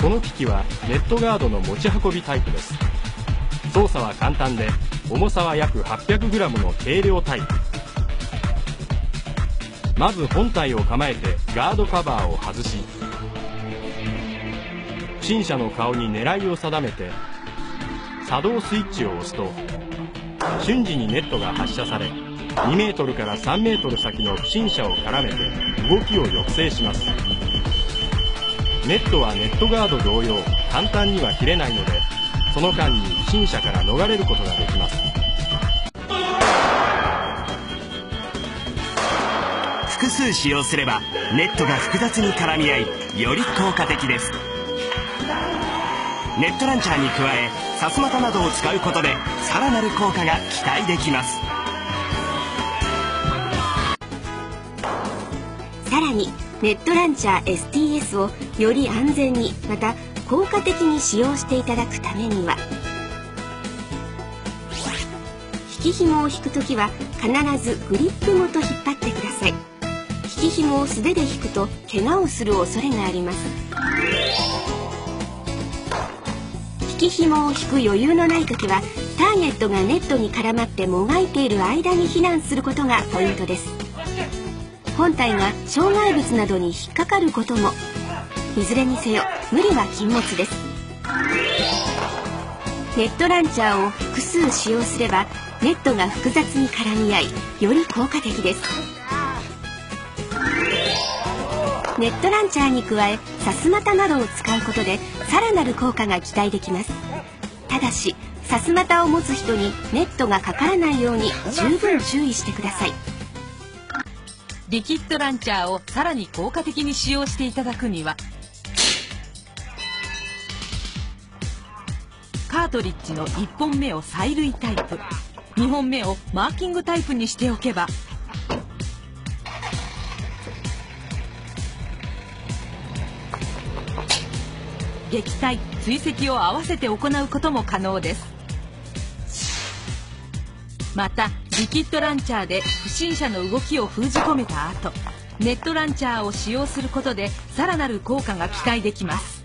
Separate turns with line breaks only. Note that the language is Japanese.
この機器はネットガードの持ち運びタイプです。操作は簡単で、重さは約 800g の軽量タイプ。まず本体を構えてガードカバーを外し、不審者の顔に狙いを定めて作動スイッチを押すと、瞬時にネットが発射され、2メートルから3メートル先の不審者を絡めて動きを抑制します。ネットはネットガード同様簡単には切れないので、その間に不審者から逃れることができます。
複数使用すればネットが複雑に絡み合い、より効果的です。ネットランチャーに加えさすまたなどを使うことで、さらなる効果が期待できます。
さらにネットランチャー STS をより安全に、また効果的に使用していただくためには、引き紐を引くときは必ずグリップごと引っ張ってください。引き紐を素手で引くと怪我をする恐れがあります。引き紐を引く余裕のないときは、ターゲットがネットに絡まってもがいている間に避難することがポイントです。本体が障害物などに引っかかることも。いずれにせよ無理は禁物です。ネットランチャーを複数使用すれば、ネットが複雑に絡み合い、より効果的です。ネットランチャーに加えさすまたなどを使うことで、さらなる効果が期待できます。ただしさすまたを持つ人にネットがかからないように十分注意してください。
リキッドランチャーをさらに効果的に使用していただくには、カートリッジの1本目を催涙タイプ、2本目をマーキングタイプにしておけば、撃退・追跡を合わせて行うことも可能です。またリキッドランチャーで不審者の動きを封じ込めた後、ネットランチャーを使用することでさらなる効果が期待できます。